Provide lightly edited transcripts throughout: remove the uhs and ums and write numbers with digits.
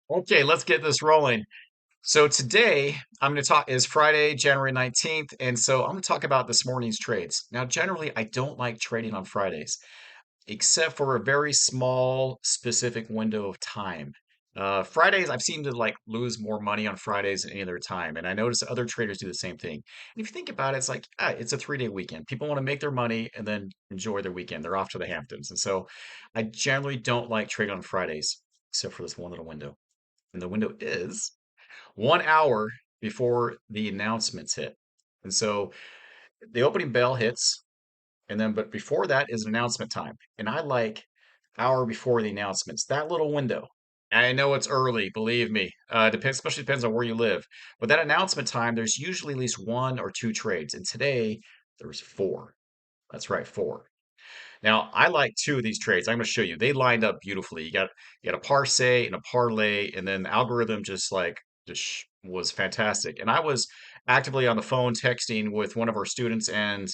Okay, let's get this rolling. So today I'm going to talk is Friday, January 19th, and so I'm going to talk about this morning's trades. Now, generally, I don't like trading on Fridays, except for a very small specific window of time. Fridays, I've seemed to like lose more money on Fridays than any other time, and I notice other traders do the same thing. And if you think about it, it's like it's a 3-day weekend. People want to make their money and then enjoy their weekend. They're off to the Hamptons, and so I generally don't like trading on Fridays, except for this one little window. And the window is 1 hour before the announcements hit. And so the opening bell hits, and then, but before that is announcement time. And I like hour before the announcements, that little window. I know it's early, believe me. Depends, especially depends on where you live. But that announcement time, there's usually at least one or two trades. And today there was four. That's right, four. Now, I like two of these trades. I'm going to show you. They lined up beautifully. You got a parse and a parlay, and then the algorithm was fantastic. And I was actively on the phone texting with one of our students, and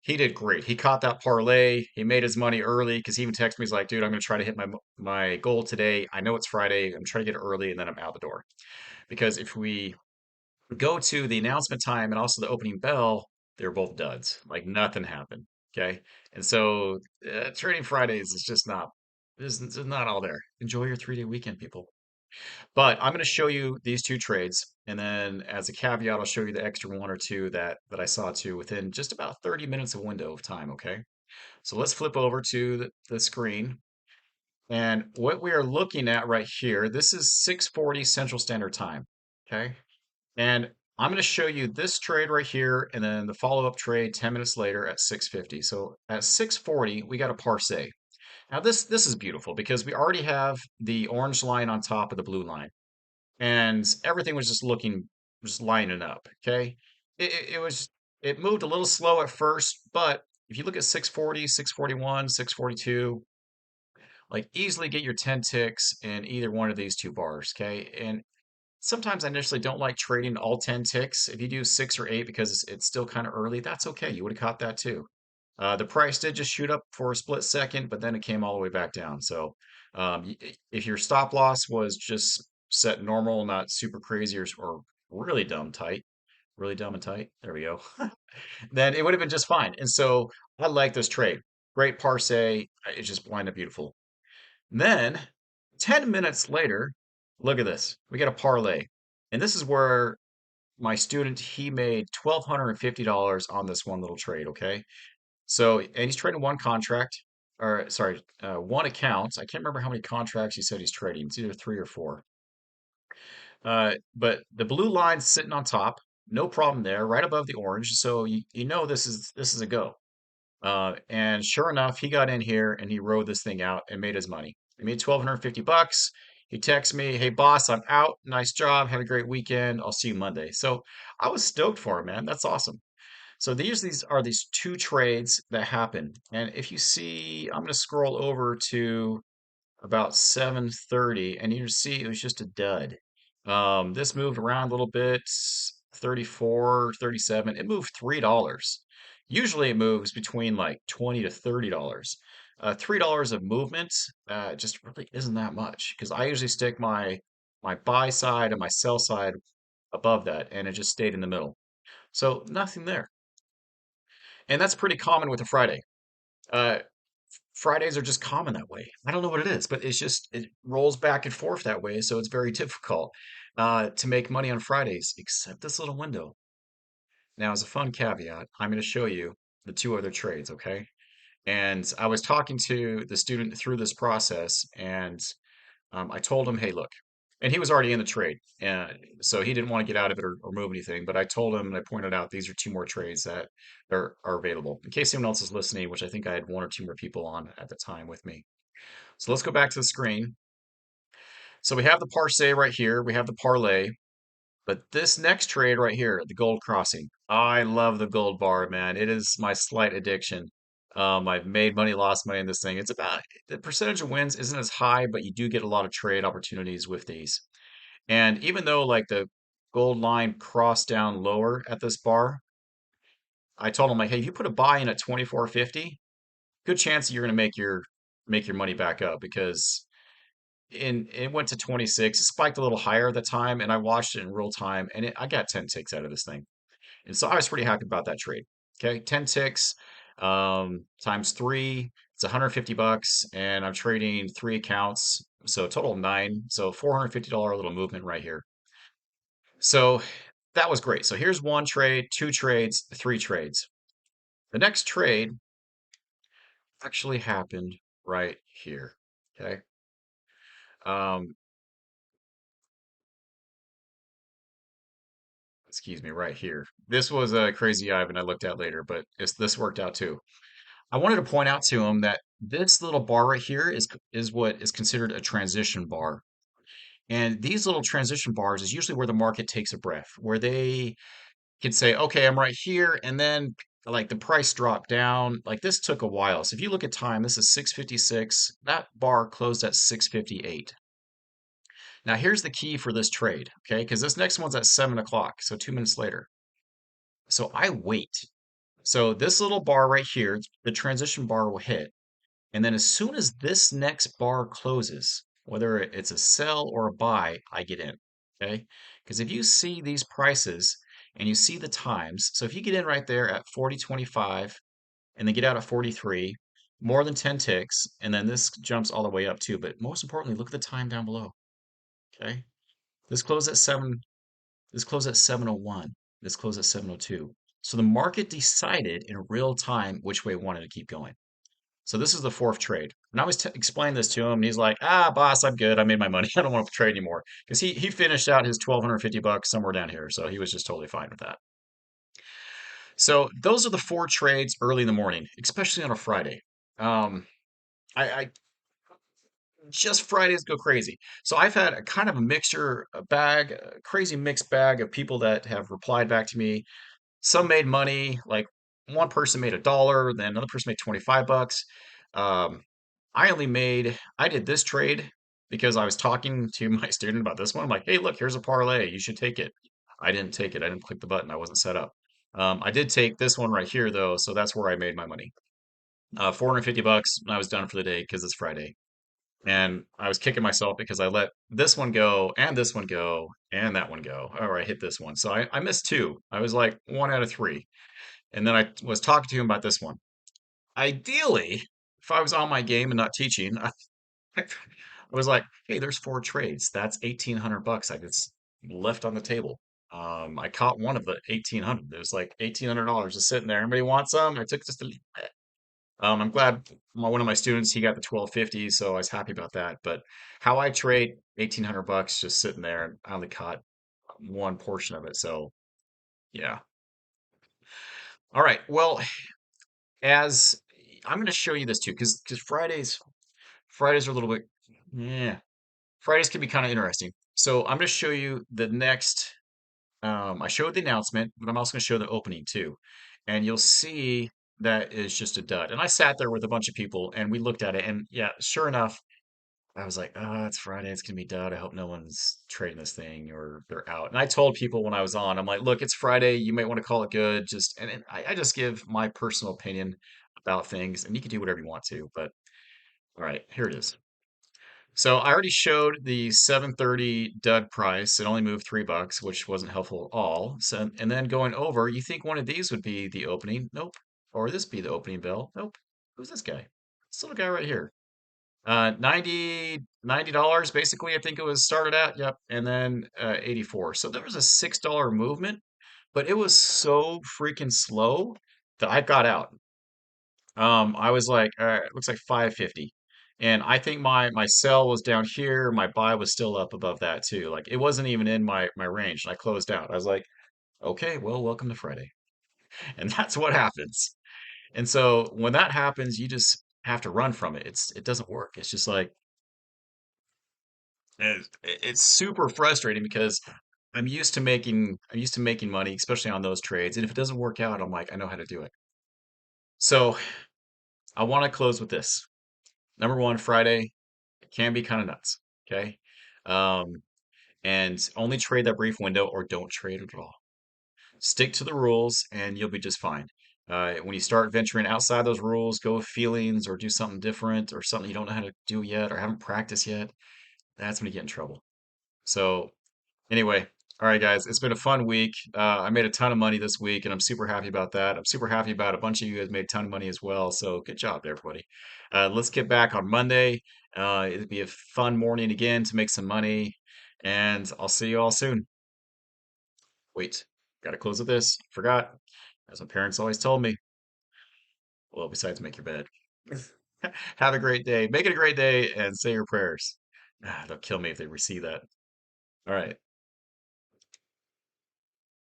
he did great. He caught that parlay. He made his money early because he even texted me. He's like, "Dude, I'm going to try to hit my goal today. I know it's Friday. I'm trying to get it early, and then I'm out the door." Because if we go to the announcement time and also the opening bell, they're both duds. Like nothing happened. Okay. And so trading Fridays is just not, is not all there. Enjoy your 3-day weekend, people. But I'm going to show you these two trades. And then as a caveat, I'll show you the extra one or two that I saw too within just about 30 minutes of window of time. Okay. So let's flip over to the screen. And what we are looking at right here, this is 6:40 Central Standard Time. Okay. And I'm going to show you this trade right here and then the follow-up trade 10 minutes later at 6:50. So at 6:40, we got a parse. Now this is beautiful because we already have the orange line on top of the blue line and everything was just lining up, okay? It moved a little slow at first, but if you look at 6:40, 6:41, 6:42, like easily get your 10 ticks in either one of these two bars, okay? And sometimes I initially don't like trading all 10 ticks. If you do 6 or 8 because it's still kind of early, that's okay. You would have caught that too. The price did just shoot up for a split second, but then it came all the way back down. So if your stop loss was just set normal, not super crazy or really dumb tight, really dumb and tight, there we go, then it would have been just fine. And so I like this trade. Great parse. It's just lined up beautiful. Then 10 minutes later, look at this. We get a parlay. And this is where my student, he made $1,250 on this one little trade, okay? So, and he's trading one contract, or sorry, one account. I can't remember how many contracts he said he's trading. It's either three or four. But the blue line's sitting on top, no problem there, right above the orange. So you know this is a go. And sure enough, he got in here and he rode this thing out and made his money. He made $1,250. He texts me, "Hey boss, I'm out. Nice job. Have a great weekend. I'll see you Monday." So I was stoked for him, man. That's awesome. So these are these two trades that happen. And if you see, I'm going to scroll over to about 7:30, and you see it was just a dud. This moved around a little bit, 34, 37. It moved $3. Usually it moves between like 20 to $30. $3 of movement just really isn't that much because I usually stick my buy side and my sell side above that, and it just stayed in the middle. So nothing there. And that's pretty common with a Friday. Uh, Fridays are just common that way. I don't know what it is, but it rolls back and forth that way. So it's very difficult to make money on Fridays, except this little window. Now, as a fun caveat, I'm going to show you the two other trades, okay? And I was talking to the student through this process, and I told him, "Hey, look," and he was already in the trade, and so he didn't want to get out of it or move anything. But I told him and I pointed out these are two more trades that are available in case anyone else is listening, which I think I had one or two more people on at the time with me. So let's go back to the screen. So we have the parse right here. We have the parlay. But this next trade right here, the gold crossing, I love the gold bar, man. It is my slight addiction. I've made money, lost money in this thing. It's about the percentage of wins isn't as high, but you do get a lot of trade opportunities with these. And even though like the gold line crossed down lower at this bar, I told him like, hey, if you put a buy in at 24.50, good chance that you're gonna make your money back up because and it went to 26. It spiked a little higher at the time, and I watched it in real time, and I got 10 ticks out of this thing. And so I was pretty happy about that trade. Okay, 10 ticks times three, it's 150 bucks, and I'm trading three accounts, so a total of nine. So $450 little movement right here. So that was great. So here's one trade, two trades, three trades. The next trade actually happened right here. Okay. Um, excuse me, right here. This was a crazy Ivan I looked at later, but this worked out too. I wanted to point out to him that this little bar right here is what is considered a transition bar. And these little transition bars is usually where the market takes a breath, where they can say, okay, I'm right here, and then like the price dropped down. Like this took a while. So if you look at time, this is 6:56. That bar closed at 6:58. Now here's the key for this trade, okay? Because this next one's at 7 o'clock, so 2 minutes later. So I wait. So this little bar right here, the transition bar will hit. And then as soon as this next bar closes, whether it's a sell or a buy, I get in. Okay. Because if you see these prices and you see the times, so if you get in right there at 40.25 and then get out at 43, more than 10 ticks, and then this jumps all the way up too. But most importantly, look at the time down below. Okay. This closed at 7:01. This closed at 7:02. So the market decided in real time which way it wanted to keep going. So this is the fourth trade. And I was explaining this to him, and he's like, "Ah, boss, I'm good. I made my money. I don't want to trade anymore." Because he finished out his 1,250 bucks somewhere down here, so he was just totally fine with that. So those are the four trades early in the morning, especially on a Friday. Um, I just Fridays go crazy. So I've had a kind of a mixture, a bag, a crazy mixed bag of people that have replied back to me. Some made money, like one person made $1, then another person made 25 bucks. Um, I did this trade because I was talking to my student about this one. I'm like, hey, look, here's a parlay. You should take it. I didn't take it. I didn't click the button. I wasn't set up. I did take this one right here though, so that's where I made my money. 450 bucks. And I was done for the day because it's Friday. And I was kicking myself because I let this one go, and that one go. Or I hit this one. So I missed two. I was like one out of three. And then I was talking to him about this one. Ideally, if I was on my game and not teaching, I was like, hey, there's four trades. That's 1,800 bucks I just left on the table. I caught one of the 1,800. There's like $1,800 just sitting there. Anybody want some? I took just a little bit. I'm glad one of my students, he got the 1250, so I was happy about that. But how I trade 1,800 bucks just sitting there, and I only caught one portion of it. So yeah. All right. Well, as I'm going to show you this too, because Fridays are a little bit, yeah. Fridays can be kind of interesting. So I'm going to show you the next. I showed the announcement, but I'm also going to show the opening too, and you'll see that is just a dud. And I sat there with a bunch of people, and we looked at it, and yeah, sure enough, I was like, "Oh, it's Friday. It's gonna be dud. I hope no one's trading this thing or they're out." And I told people when I was on, I'm like, "Look, it's Friday. You might want to call it good. Just and I just give my personal opinion about things, and you can do whatever you want to. But all right, here it is. So I already showed the 7:30 dud price. It only moved $3, which wasn't helpful at all. So, and then going over, you think one of these would be the opening? Nope. Or this be the opening bell? Nope. Who's this guy? This little guy right here. 90 dollars basically, I think it was started at. Yep. And then 84. So there was a $6 movement, but it was so freaking slow that I got out. I was like, all right, it looks like 550. And I think my sell was down here, my buy was still up above that too. Like it wasn't even in my range. And I closed out. I was like, okay, well, welcome to Friday. And that's what happens. And so when that happens, you just have to run from it. It doesn't work. It's just like it's super frustrating because I'm used to making money, especially on those trades. And if it doesn't work out, I'm like, I know how to do it. So I want to close with this. Number one, Friday can be kind of nuts. Okay. Um, and only trade that brief window or don't trade at all. Stick to the rules and you'll be just fine. When you start venturing outside those rules, go with feelings or do something different or something you don't know how to do yet or haven't practiced yet, That's when you get in trouble. So anyway, all right, guys, it's been a fun week. I made a ton of money this week, and I'm super happy about that. I'm super happy about a bunch of you guys made a ton of money as well. So good job, everybody. Let's get back on Monday. It'll be a fun morning again to make some money, and I'll see you all soon. Wait, gotta close with this. Forgot, as my parents always told me. Well, besides make your bed. Have a great day. Make it a great day, and say your prayers. They'll kill me if they receive that. All right.